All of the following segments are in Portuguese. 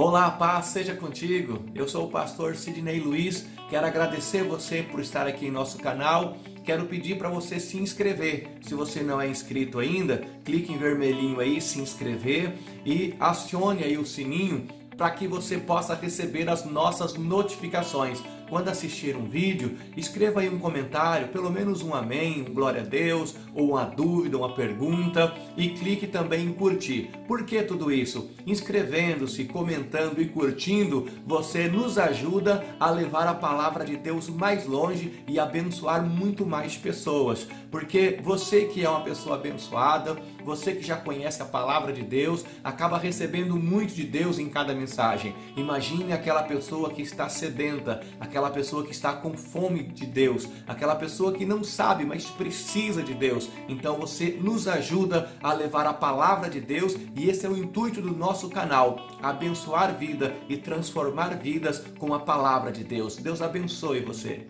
Olá, a paz seja contigo. Eu sou o pastor Sidney Luiz. Quero agradecer você por estar aqui em nosso canal. Quero pedir para você se inscrever. Se você não é inscrito ainda, clique em vermelhinho aí, se inscrever e acione aí o sininho para que você possa receber as nossas notificações. Quando assistir um vídeo, escreva aí um comentário, pelo menos um amém, um glória a Deus, ou uma dúvida, uma pergunta, e clique também em curtir. Por que tudo isso? Inscrevendo-se, comentando e curtindo, você nos ajuda a levar a palavra de Deus mais longe e abençoar muito mais pessoas. Porque você que é uma pessoa abençoada, você que já conhece a palavra de Deus, acaba recebendo muito de Deus em cada mensagem. Imagine aquela pessoa que está sedenta, aquela pessoa que está com fome de Deus, aquela pessoa que não sabe, mas precisa de Deus. Então você nos ajuda a levar a palavra de Deus e esse é o intuito do nosso canal, abençoar vida e transformar vidas com a palavra de Deus. Deus abençoe você.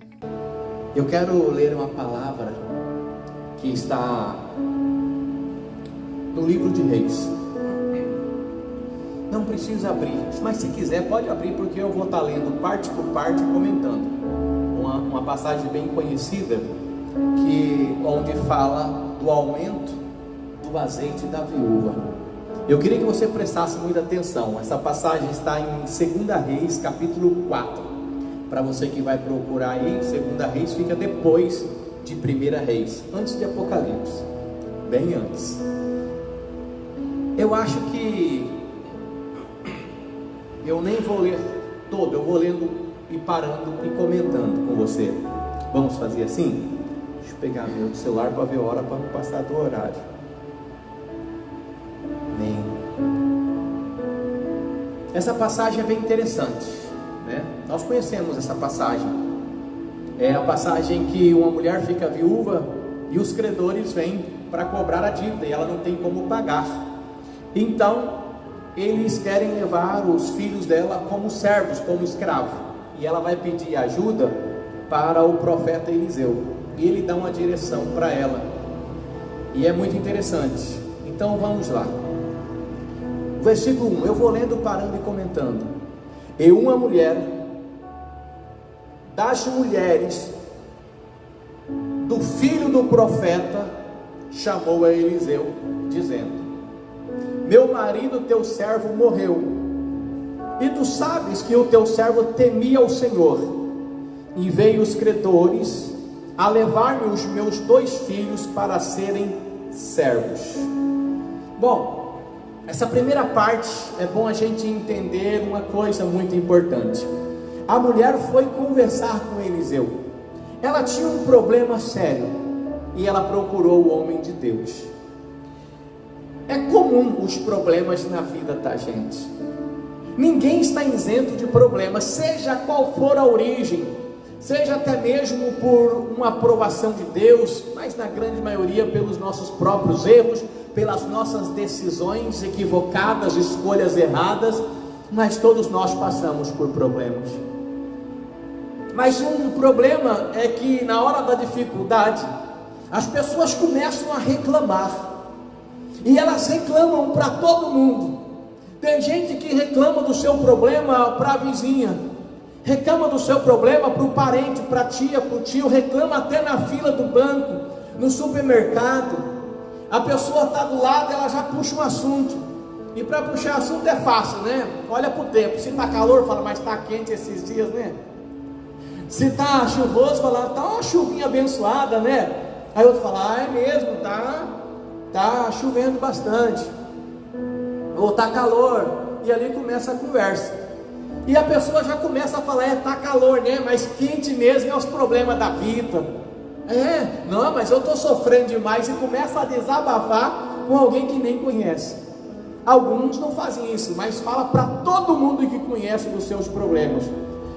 Eu quero ler uma palavra que está no livro de Reis. Não precisa abrir, mas se quiser pode abrir, porque eu vou estar lendo parte por parte, comentando uma passagem bem conhecida, onde fala do aumento do azeite da viúva. Eu queria que você prestasse muita atenção. Essa passagem está em 2 Reis, capítulo 4. Para você que vai procurar aí, 2 Reis fica depois de 1 Reis, antes de Apocalipse, bem antes. Eu acho que eu nem vou ler todo, eu vou lendo e parando e comentando com você. Vamos fazer assim? Deixa eu pegar meu celular para ver a hora, para não passar do horário. Amém. Essa passagem é bem interessante, né? Nós conhecemos essa passagem. É a passagem que uma mulher fica viúva e os credores vêm para cobrar a dívida e ela não tem como pagar. Então eles querem levar os filhos dela como servos, como escravos, e ela vai pedir ajuda para o profeta Eliseu, e ele dá uma direção para ela, e é muito interessante. Então vamos lá, versículo 1, eu vou lendo, parando e comentando. E uma mulher das mulheres do filho do profeta chamou a Eliseu, dizendo: meu marido, teu servo, morreu, e tu sabes que o teu servo temia o Senhor, e veio os credores a levar-me os meus 2 filhos para serem servos. Bom, essa primeira parte é bom a gente entender uma coisa muito importante. A mulher foi conversar com Eliseu, ela tinha um problema sério, e ela procurou o homem de Deus. É comum os problemas na vida da gente. Ninguém está isento de problemas, seja qual for a origem, seja até mesmo por uma aprovação de Deus, mas na grande maioria pelos nossos próprios erros, pelas nossas decisões equivocadas, escolhas erradas, mas todos nós passamos por problemas. Mas um problema é que na hora da dificuldade, as pessoas começam a reclamar. E elas reclamam para todo mundo. Tem gente que reclama do seu problema para a vizinha, reclama do seu problema para o parente, para a tia, para o tio, reclama até na fila do banco, no supermercado. A pessoa está do lado, ela já puxa um assunto. E para puxar assunto é fácil, né? Olha para o tempo, se está calor, fala, mas está quente esses dias, né? Se está chuvoso, fala, está uma chuvinha abençoada, né? Aí outro fala, é mesmo, tá chovendo bastante, ou tá calor, e ali começa a conversa, e a pessoa já começa a falar, tá calor, né, mas quente mesmo é os problemas da vida, não, mas eu tô sofrendo demais, e começa a desabafar com alguém que nem conhece. Alguns não fazem isso, mas fala para todo mundo que conhece dos seus problemas.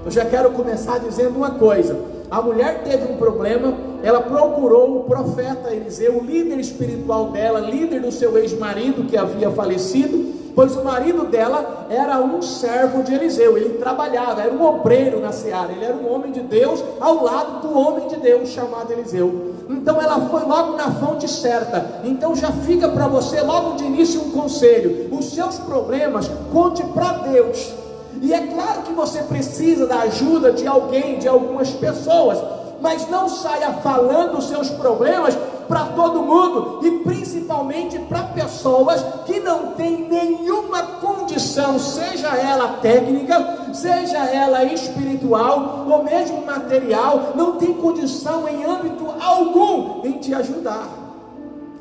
Eu já quero começar dizendo uma coisa: a mulher teve um problema, ela procurou o profeta Eliseu, o líder espiritual dela, líder do seu ex-marido que havia falecido, pois o marido dela era um servo de Eliseu, ele trabalhava, era um obreiro na seara, ele era um homem de Deus, ao lado do homem de Deus chamado Eliseu. Então ela foi logo na fonte certa. Então já fica para você logo de início um conselho: os seus problemas, conte para Deus. E é claro que você precisa da ajuda de alguém, de algumas pessoas, mas não saia falando os seus problemas para todo mundo, e principalmente para pessoas que não têm nenhuma condição, seja ela técnica, seja ela espiritual ou mesmo material, não tem condição em âmbito algum em te ajudar.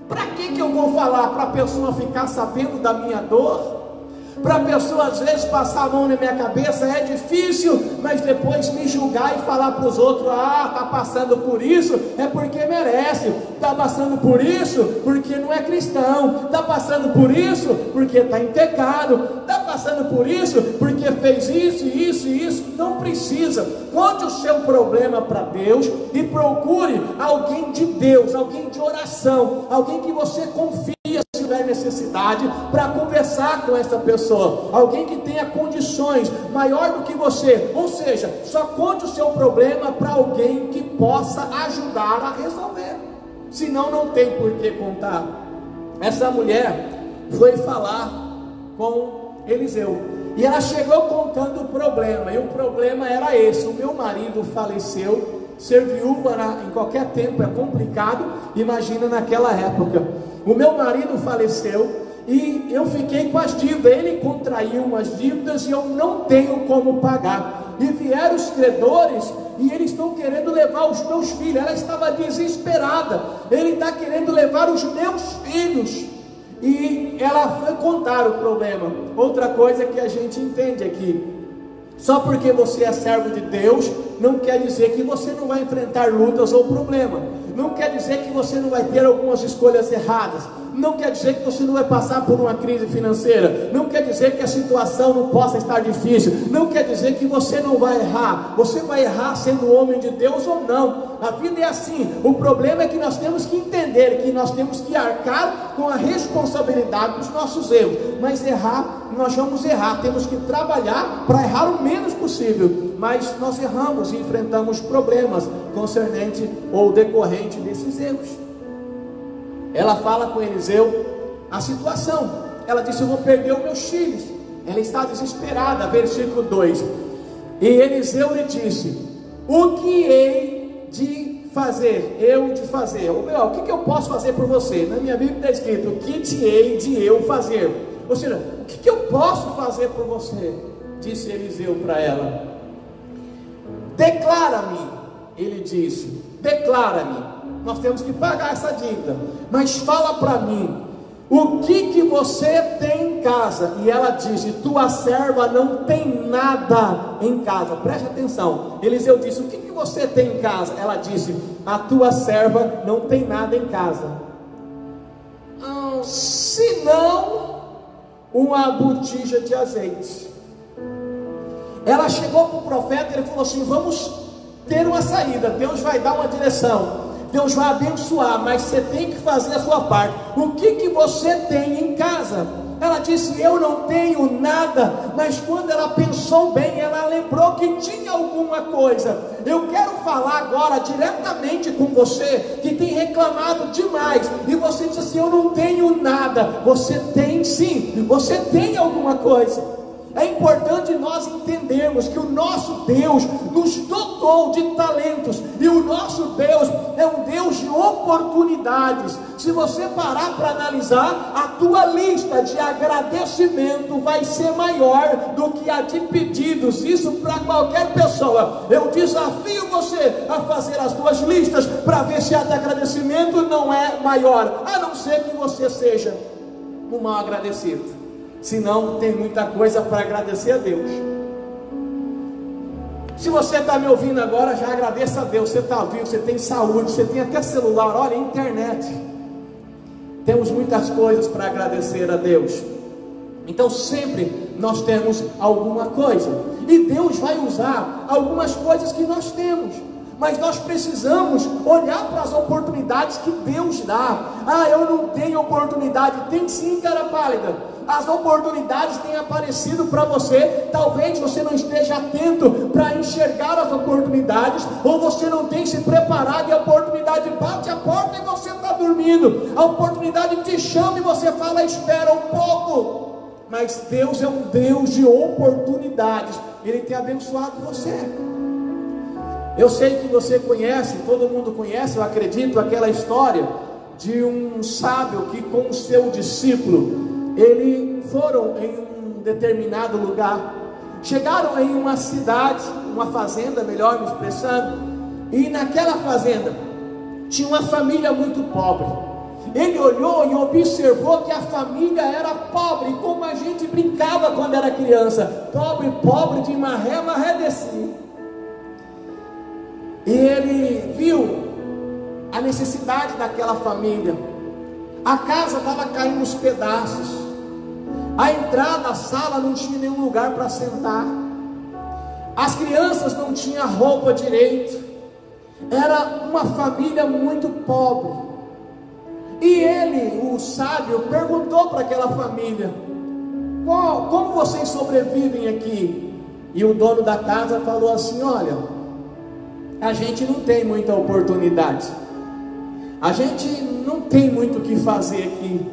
Para que eu vou falar para a pessoa ficar sabendo da minha dor? Para a pessoa às vezes passar a mão na minha cabeça é difícil, mas depois me julgar e falar para os outros: está passando por isso, é porque merece, está passando por isso, porque não é cristão, está passando por isso, porque está em pecado, está passando por isso, porque fez isso, isso e isso. Não precisa. Conte o seu problema para Deus e procure alguém de Deus, alguém de oração, alguém que você confie se tiver necessidade, para conversar com essa pessoa, alguém que tenha condições maior do que você. Ou seja, só conte o seu problema para alguém que possa ajudar a resolver, senão não tem por que contar. Essa mulher foi falar com Eliseu, e ela chegou contando o problema, e o problema era esse: o meu marido faleceu. Ser viúva em qualquer tempo é complicado, imagina naquela época. O meu marido faleceu e eu fiquei com as dívidas, ele contraiu umas dívidas e eu não tenho como pagar, e vieram os credores e eles estão querendo levar os meus filhos. Ela estava desesperada: ele está querendo levar os meus filhos. E ela foi contar o problema. Outra coisa que a gente entende aqui: só porque você é servo de Deus, não quer dizer que você não vai enfrentar lutas ou problemas. Não quer dizer que você não vai ter algumas escolhas erradas. Não quer dizer que você não vai passar por uma crise financeira. Não quer dizer que a situação não possa estar difícil. Não quer dizer que você não vai errar. Você vai errar sendo homem de Deus ou não. A vida é assim. O problema é que nós temos que entender que nós temos que arcar com a responsabilidade dos nossos erros. Mas errar, nós vamos errar. Temos que trabalhar para errar o menos possível. Mas nós erramos e enfrentamos problemas concernente ou decorrente desses erros. Ela fala com Eliseu a situação. Ela disse: eu vou perder os meus filhos. Ela está desesperada. Versículo 2: e Eliseu lhe disse: o que hei de fazer? Eu de fazer. O que eu posso fazer por você? Na minha Bíblia está escrito: o que te hei de eu fazer? Ou seja, o que eu posso fazer por você? Disse Eliseu para ela: declara-me. Ele disse: declara-me. Nós temos que pagar essa dívida, mas fala para mim, o que você tem em casa? E ela disse: tua serva não tem nada em casa. Preste atenção. Eliseu disse: o que você tem em casa? Ela disse: a tua serva não tem nada em casa, senão uma botija de azeite. Ela chegou para o profeta e ele falou assim: vamos ter uma saída, Deus vai dar uma direção, Deus vai abençoar, mas você tem que fazer a sua parte. O que você tem em casa? Ela disse: eu não tenho nada. Mas quando ela pensou bem, ela lembrou que tinha alguma coisa. Eu quero falar agora diretamente com você que tem reclamado demais, e você diz assim: eu não tenho nada. Você tem sim, você tem alguma coisa. É importante nós entendermos que o nosso Deus nos dotou de talentos, e o nosso Deus é um Deus de oportunidades. Se você parar para analisar, a tua lista de agradecimento vai ser maior do que a de pedidos. Isso para qualquer pessoa. Eu desafio você a fazer as tuas listas para ver se a de agradecimento não é maior, a não ser que você seja um mal agradecido. Senão tem muita coisa para agradecer a Deus. Se você está me ouvindo agora, já agradeça a Deus. Você está vivo, você tem saúde, você tem até celular, olha, internet. Temos muitas coisas para agradecer a Deus. Então sempre nós temos alguma coisa, e Deus vai usar algumas coisas que nós temos. Mas nós precisamos olhar para as oportunidades que Deus dá. Eu não tenho oportunidade. Tem sim, cara pálida. As oportunidades têm aparecido para você. Talvez você não esteja atento para enxergar as oportunidades, ou você não tem se preparado, e a oportunidade bate a porta e você está dormindo. A oportunidade te chama e você fala: espera um pouco. mas Deus é um Deus de oportunidades. Ele tem abençoado você. Eu sei que você conhece, todo mundo conhece, eu acredito, aquela história de um sábio que com o seu discípulo, eles foram em um determinado lugar, chegaram em uma cidade, uma fazenda, melhor me expressando, e naquela fazenda tinha uma família muito pobre. Ele olhou e observou que a família era pobre, como a gente brincava quando era criança, pobre, pobre de maré, maré descia. E ele viu a necessidade daquela família. A casa estava caindo aos pedaços, a entrada, a sala não tinha nenhum lugar para sentar, as crianças não tinham roupa direito, era uma família muito pobre. E ele, o sábio, perguntou para aquela família: como vocês sobrevivem aqui? E o dono da casa falou assim: olha, a gente não tem muita oportunidade, a gente não tem muito o que fazer aqui.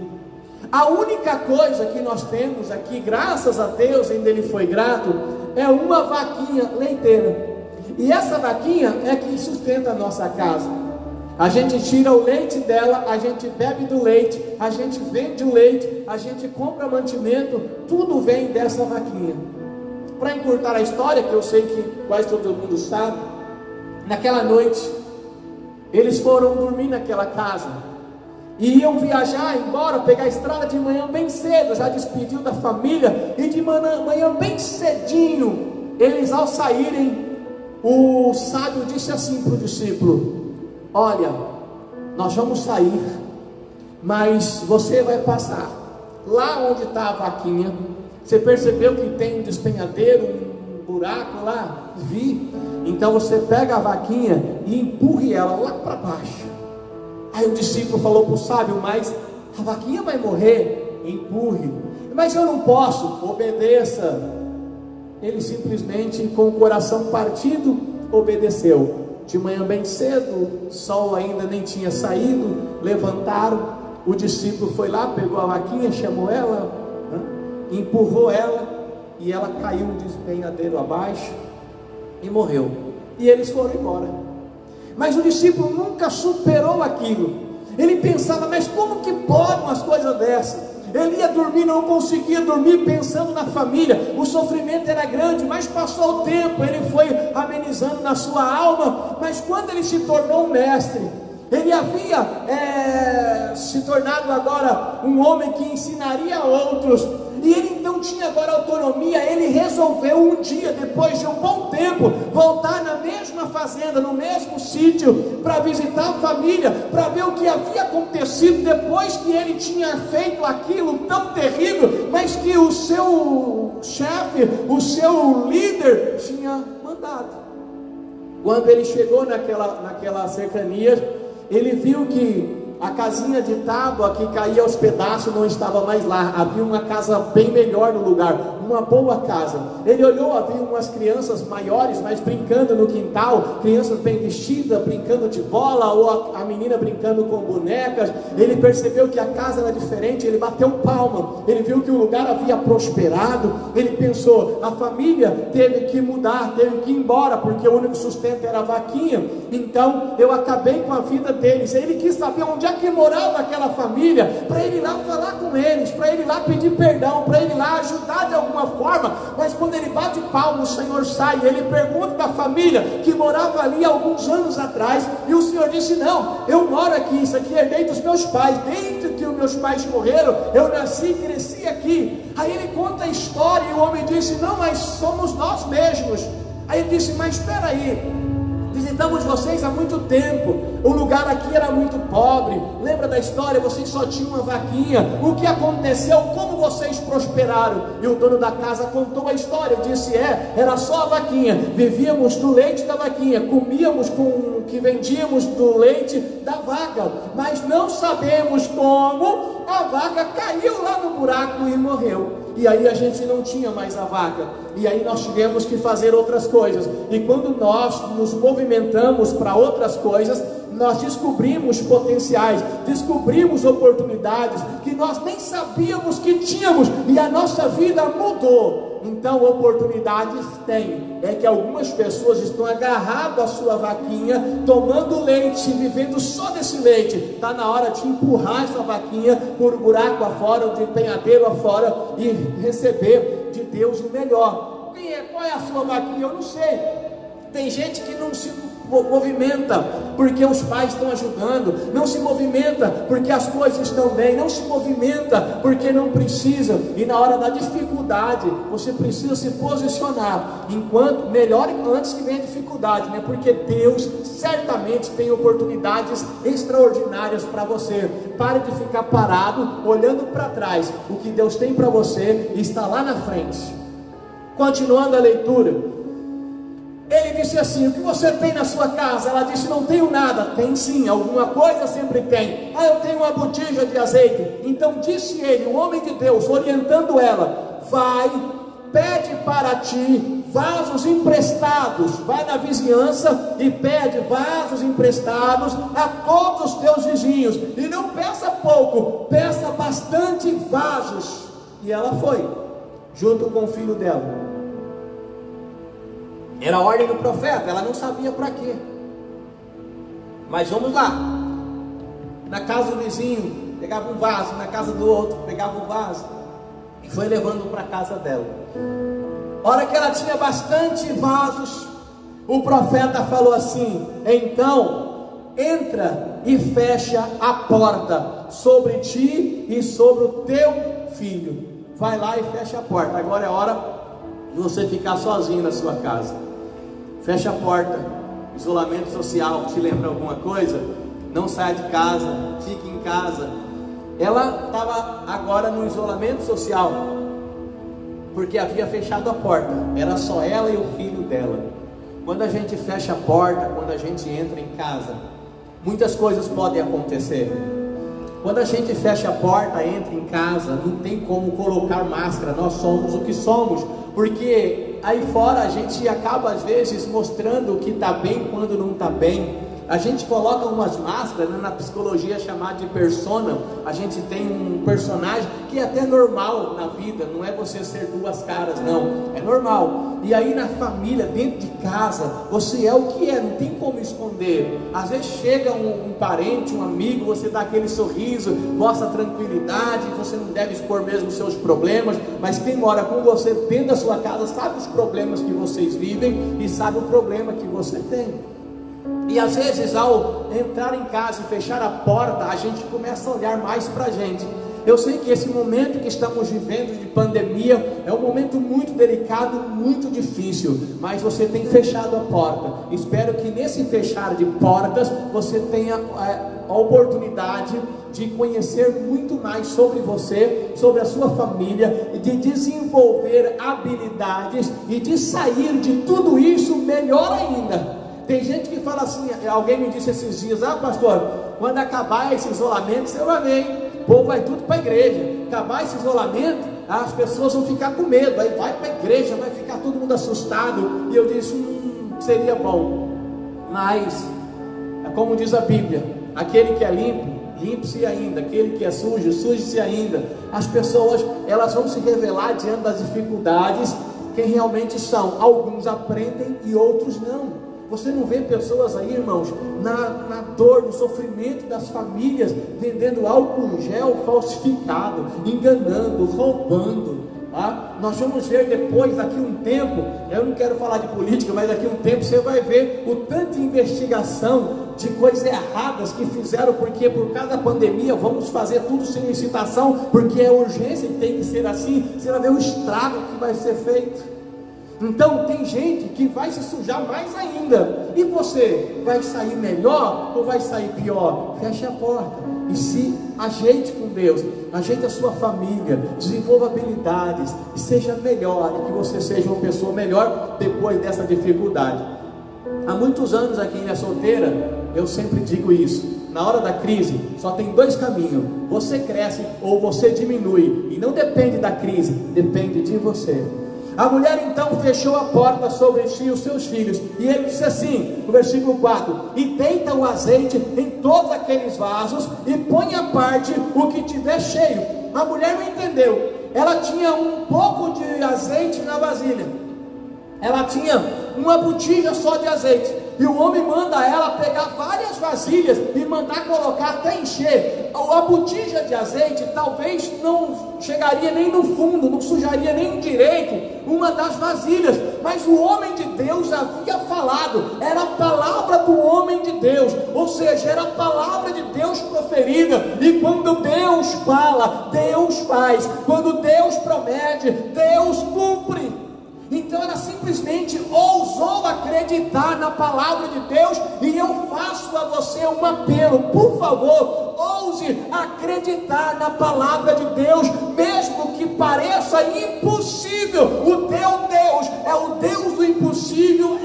A única coisa que nós temos aqui, graças a Deus, ainda Ele foi grato, é uma vaquinha leiteira. E essa vaquinha é que sustenta a nossa casa. A gente tira o leite dela, a gente bebe do leite, a gente vende o leite, a gente compra mantimento, tudo vem dessa vaquinha. Para encurtar a história, que eu sei que quase todo mundo sabe, naquela noite, eles foram dormir naquela casa, e iam viajar, embora, pegar a estrada de manhã bem cedo, já despediu da família, e de manhã bem cedinho, eles ao saírem, o sábio disse assim para o discípulo: olha, nós vamos sair, mas você vai passar lá onde está a vaquinha. Você percebeu que tem um despenhadeiro, um buraco lá? Vi. Então você pega a vaquinha e empurre ela lá para baixo. Aí o discípulo falou para o sábio: mas a vaquinha vai morrer. Empurre. Mas eu não posso. Obedeça. Ele simplesmente, com o coração partido, obedeceu. De manhã bem cedo, o sol ainda nem tinha saído, levantaram, o discípulo foi lá, pegou a vaquinha, chamou ela, empurrou ela, e ela caiu um despenhadeiro abaixo e morreu. E eles foram embora. Mas o discípulo nunca superou aquilo. Ele pensava: mas como que pode umas coisas dessas? Ele ia dormir, não conseguia dormir, pensando na família. O sofrimento era grande, mas passou o tempo, ele foi amenizando na sua alma. Mas quando ele se tornou um mestre, ele havia se tornado agora um homem que ensinaria a outros, e ele então tinha agora autonomia. Ele resolveu um dia, depois de um bom tempo, voltar na mesma fazenda, no mesmo sítio, para visitar a família, para ver o que havia acontecido depois que ele tinha feito aquilo tão terrível, mas que o seu chefe, o seu líder tinha mandado. Quando ele chegou naquela cercania, ele viu que a casinha de tábua que caía aos pedaços não estava mais lá. Havia uma casa bem melhor no lugar, uma boa casa. Ele olhou, havia umas crianças maiores, mas brincando no quintal, crianças bem vestidas, brincando de bola, ou a menina brincando com bonecas. Ele percebeu que a casa era diferente, ele bateu palma, ele viu que o lugar havia prosperado. Ele pensou: a família teve que mudar, teve que ir embora, porque o único sustento era a vaquinha, então eu acabei com a vida deles. Ele quis saber onde é que morava aquela família, para ele ir lá falar com eles, para ele ir lá pedir perdão, para ele ir lá ajudar de alguma forma. Mas quando ele bate palma, o Senhor sai, ele pergunta da família que morava ali há alguns anos atrás, e o Senhor disse: não, eu moro aqui, isso aqui é herdei dos meus pais, desde que os meus pais morreram, eu nasci e cresci aqui. Aí ele conta a história, e o homem disse: não, mas somos nós mesmos. Aí ele disse: mas espera aí, visitamos vocês há muito tempo, o lugar aqui era muito pobre, lembra da história? Vocês só tinham uma vaquinha, o que aconteceu? Como vocês prosperaram? E o dono da casa contou a história, disse: era só a vaquinha, vivíamos do leite da vaquinha, comíamos com o que vendíamos do leite da vaca, mas não sabemos como a vaca caiu lá no buraco e morreu. E aí a gente não tinha mais a vaca, e aí nós tivemos que fazer outras coisas. E quando nós nos movimentamos para outras coisas, nós descobrimos potenciais, descobrimos oportunidades que nós nem sabíamos que tínhamos, e a nossa vida mudou. Então, oportunidades tem, é que algumas pessoas estão agarradas à sua vaquinha, tomando leite, vivendo só desse leite. Está na hora de empurrar essa vaquinha por um buraco afora, de empenhadeiro afora, e receber de Deus o melhor. Qual é a sua vaquinha? Eu não sei. Tem gente que não se movimenta porque os pais estão ajudando, não se movimenta porque as coisas estão bem, não se movimenta porque não precisa, e na hora da dificuldade você precisa se posicionar, enquanto melhor antes que venha a dificuldade, né? Porque Deus certamente tem oportunidades extraordinárias para você. Pare de ficar parado olhando para trás. O que Deus tem para você está lá na frente. Continuando a leitura, ele disse assim: o que você tem na sua casa? Ela disse: não tenho nada. Tem sim, alguma coisa sempre tem. Eu tenho uma botija de azeite. Então disse ele, o homem de Deus, orientando ela: vai, pede para ti vasos emprestados. Vai na vizinhança e pede vasos emprestados a todos os teus vizinhos, e não peça pouco, peça bastante vasos. E ela foi, junto com o filho dela. Era a ordem do profeta, ela não sabia para quê. Mas vamos lá. Na casa do vizinho, pegava um vaso, na casa do outro, pegava um vaso, e foi levando para a casa dela. A hora que ela tinha bastante vasos, o profeta falou assim: então, entra e fecha a porta sobre ti e sobre o teu filho. Vai lá e fecha a porta. Agora é hora de você ficar sozinho na sua casa. Fecha a porta. Isolamento social, te lembra alguma coisa? Não saia de casa, fique em casa. Ela estava agora no isolamento social, porque havia fechado a porta. Era só ela e o filho dela. Quando a gente fecha a porta, quando a gente entra em casa, muitas coisas podem acontecer. Quando a gente fecha a porta, entra em casa, não tem como colocar máscara. Nós somos o que somos, porque aí fora a gente acaba às vezes mostrando que está bem quando não está bem. A gente coloca umas máscaras, né? Na psicologia chamada de persona. A gente tem um personagem que é até normal na vida, não é você ser duas caras, não, é normal. E aí na família, dentro de casa, você é o que é, não tem como esconder. Às vezes chega um parente, um amigo, você dá aquele sorriso, mostra tranquilidade, você não deve expor mesmo os seus problemas, mas quem mora com você dentro da sua casa sabe os problemas que vocês vivem e sabe o problema que você tem. E às vezes ao entrar em casa e fechar a porta, a gente começa a olhar mais para a gente. Eu sei que esse momento que estamos vivendo de pandemia é um momento muito delicado, muito difícil, mas você tem fechado a porta. Espero que nesse fechar de portas você tenha a oportunidade de conhecer muito mais sobre você, sobre a sua família, e de desenvolver habilidades e de sair de tudo isso melhor ainda. Tem gente que fala assim, alguém me disse esses dias: pastor, quando acabar esse isolamento, você vai ver, o povo vai tudo para a igreja. Acabar esse isolamento, as pessoas vão ficar com medo, aí vai para a igreja, vai ficar todo mundo assustado. E eu disse: seria bom, mas como diz a Bíblia, aquele que é limpo, limpe-se ainda, aquele que é sujo, suje-se ainda. As pessoas, elas vão se revelar diante das dificuldades quem realmente são. Alguns aprendem e outros não. Você não vê pessoas aí, irmãos, na dor, no sofrimento das famílias, vendendo álcool gel falsificado, enganando, roubando, tá? Nós vamos ver depois, daqui um tempo, eu não quero falar de política, mas daqui um tempo você vai ver o tanto de investigação de coisas erradas que fizeram, porque por causa da pandemia vamos fazer tudo sem licitação, porque é urgência e tem que ser assim. Você vai ver o estrago que vai ser feito. Então tem gente que vai se sujar mais ainda. E você vai sair melhor ou vai sair pior? Feche a porta e se ajeite com Deus, ajeite a sua família, desenvolva habilidades e seja melhor, e que você seja uma pessoa melhor depois dessa dificuldade. Há muitos anos aqui em Ilha Solteira, eu sempre digo isso: na hora da crise só tem dois caminhos: você cresce ou você diminui, e não depende da crise, depende de você. A mulher então fechou a porta sobre si e os seus filhos, e ele disse assim, no versículo 4: e deita o azeite em todos aqueles vasos, e põe à parte o que tiver cheio. A mulher não entendeu, ela tinha um pouco de azeite na vasilha, ela tinha uma botija só de azeite, e o homem manda ela pegar várias vasilhas e mandar colocar até encher. A botija de azeite talvez não chegaria nem no fundo, não sujaria nem direito uma das vasilhas, mas o homem de Deus havia falado, era a palavra do homem de Deus, ou seja, era a palavra de Deus proferida, e quando Deus fala, Deus faz, quando Deus promete, Deus cumpre. Então ela simplesmente ousou acreditar na palavra de Deus, e eu faço a você um apelo, por favor, ouse acreditar na palavra de Deus, mesmo que pareça impossível. O teu Deus é o Deus do impossível,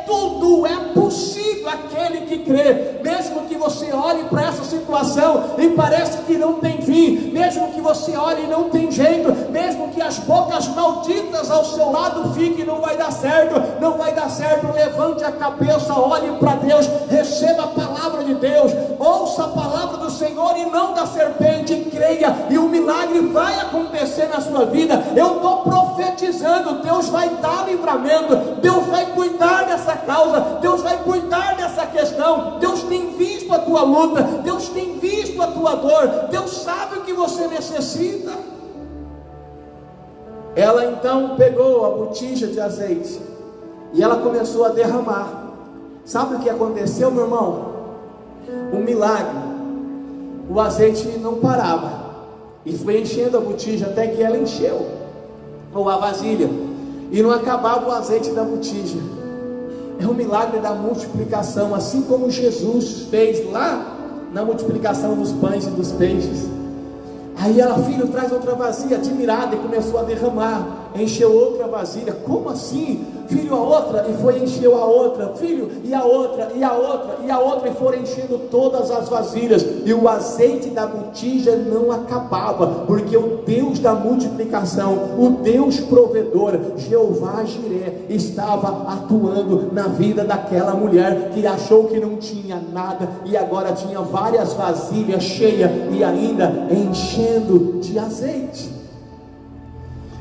tudo é possível aquele que crê. Mesmo que você olhe para essa situação e parece que não tem fim, mesmo que você olhe e não tem jeito, mesmo que as bocas malditas ao seu lado fiquem, não vai dar certo, não vai dar certo, levante a cabeça, olhe para Deus, receba a palavra de Deus, ouça a palavra do Senhor e não da serpente, creia, e o milagre vai acontecer na sua vida. Eu estou profetizando, Deus vai dar livramento, Deus vai cuidar dessa causa, Deus vai cuidar dessa questão. Deus tem visto a tua luta, Deus tem visto a tua dor, Deus sabe o que você necessita. Ela então pegou a botija de azeite e ela começou a derramar. Sabe o que aconteceu, meu irmão? Um milagre. O azeite não parava e foi enchendo a botija até que ela encheu, ou a vasilha, e não acabava o azeite da botija. É um milagre da multiplicação, assim como Jesus fez lá na multiplicação dos pães e dos peixes. Aí ela, filho, traz outra vasilha, admirada, e começou a derramar, encheu outra vasilha. Como assim? Filho, a outra, e foi encheu a outra, filho, e a outra, e a outra, e a outra, e foram enchendo todas as vasilhas, e o azeite da botija não acabava, porque o Deus da multiplicação, o Deus provedor, Jeová Jiré, estava atuando na vida daquela mulher, que achou que não tinha nada, e agora tinha várias vasilhas cheias, e ainda enchendo de azeite.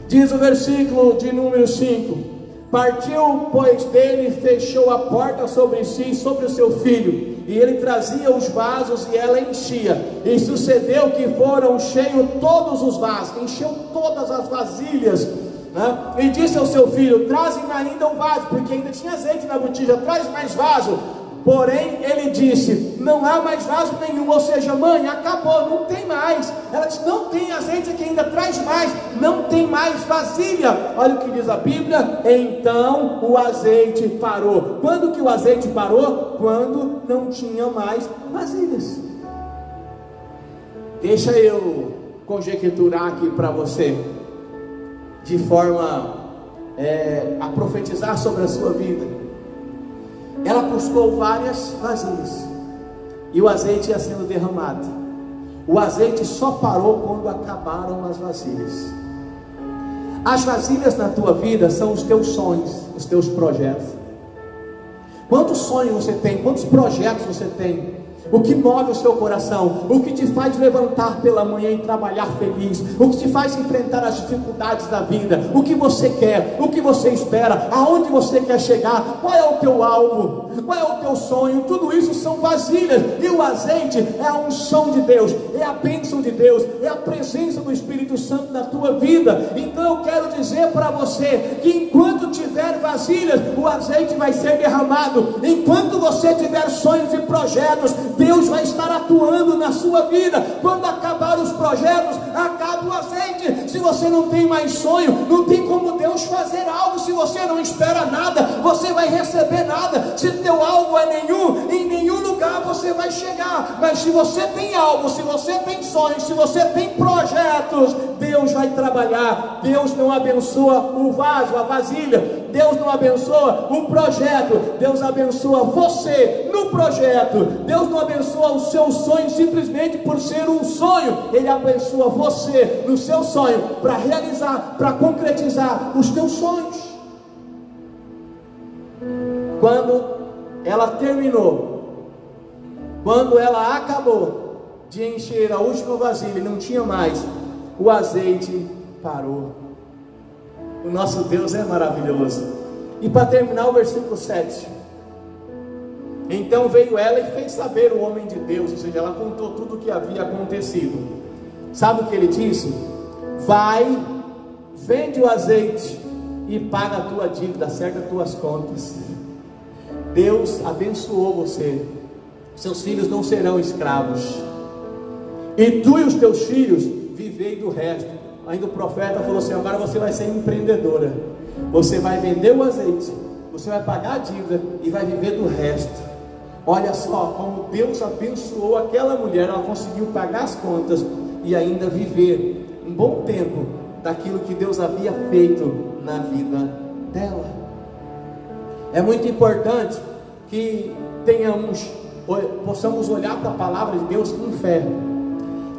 Diz o versículo de número 5: partiu, pois, dele, fechou a porta sobre si e sobre o seu filho, e ele trazia os vasos e ela enchia, e sucedeu que foram cheios todos os vasos, encheu todas as vasilhas, né? E disse ao seu filho: trazem ainda um vaso, porque ainda tinha azeite na botija, traz mais vaso. Porém ele disse: não há mais vaso nenhum. Ou seja, mãe, acabou, não tem mais. Ela disse: não tem azeite aqui ainda, traz mais, não tem mais vasilha. Olha o que diz a Bíblia: então o azeite parou. Quando que o azeite parou? Quando não tinha mais vasilhas. Deixa eu conjecturar aqui para você, de forma a profetizar sobre a sua vida. Ela buscou várias vasilhas e o azeite ia sendo derramado. O azeite só parou quando acabaram as vasilhas. As vasilhas na tua vida são os teus sonhos, os teus projetos. Quantos sonhos você tem? Quantos projetos você tem? O que move o seu coração? O que te faz levantar pela manhã e trabalhar feliz? O que te faz enfrentar as dificuldades da vida? O que você quer? O que você espera? Aonde você quer chegar? Qual é o teu alvo? Qual é o teu sonho? Tudo isso são vasilhas. E o azeite é a unção de Deus, é a bênção de Deus, é a presença do Espírito Santo na tua vida. Então eu quero dizer para você que enquanto tiver vasilhas, o azeite vai ser derramado. Enquanto você tiver sonhos e projetos, Deus vai estar atuando na sua vida. Quando acabar os projetos, acaba o azeite. Se você não tem mais sonho, não tem como Deus fazer algo se você não espera nada, você vai receber nada. Se teu alvo é nenhum, em nenhum lugar você vai chegar. Mas se você tem alvo, se você tem sonhos, se você tem projetos, Deus vai trabalhar. Deus não abençoa o vaso, a vasilha, Deus não abençoa o projeto, Deus abençoa você no projeto. Deus não abençoa o seu sonho simplesmente por ser um sonho, Ele abençoa você no seu sonho para realizar, para concretizar os teus sonhos. Quando ela terminou, quando ela acabou de encher a última vasilha e não tinha mais, o azeite parou. O nosso Deus é maravilhoso. E para terminar o versículo 7, então veio ela e fez saber o homem de Deus, ou seja, ela contou tudo o que havia acontecido. Sabe o que ele disse? Vai, vende o azeite e paga a tua dívida, acerta as tuas contas. Deus abençoou você, seus filhos não serão escravos, e tu e os teus filhos vivei do resto. Ainda o profeta falou assim: agora você vai ser empreendedora, você vai vender o azeite, você vai pagar a dívida e vai viver do resto. Olha só como Deus abençoou aquela mulher, ela conseguiu pagar as contas e ainda viver um bom tempo daquilo que Deus havia feito na vida dela. É muito importante que possamos olhar para a palavra de Deus com fé.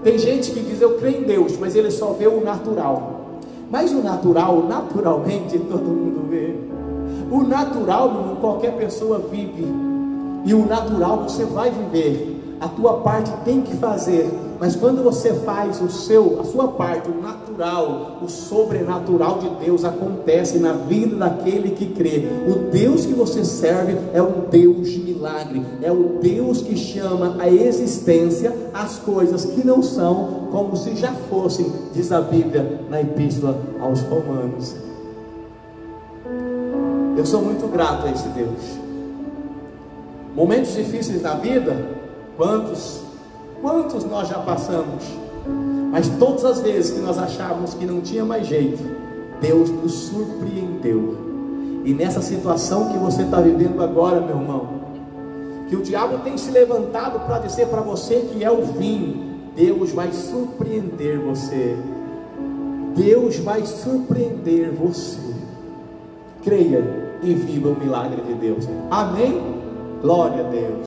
Tem gente que diz: eu creio em Deus, mas ele só vê o natural. Mas o natural, naturalmente, todo mundo vê. O natural, qualquer pessoa vive. E o natural você vai viver. A tua parte tem que fazer. Mas quando você faz a sua parte, o natural, o sobrenatural de Deus acontece na vida daquele que crê. O Deus que você serve é um Deus de milagre. É o Deus que chama à existência as coisas que não são como se já fossem, diz a Bíblia na Epístola aos Romanos. Eu sou muito grato a esse Deus. Momentos difíceis na vida, quantos nós já passamos? Mas todas as vezes que nós achávamos que não tinha mais jeito, Deus nos surpreendeu. E nessa situação que você está vivendo agora, meu irmão, que o diabo tem se levantado para dizer para você que é o fim, Deus vai surpreender você. Deus vai surpreender você. Creia e viva o milagre de Deus. Amém? Glória a Deus.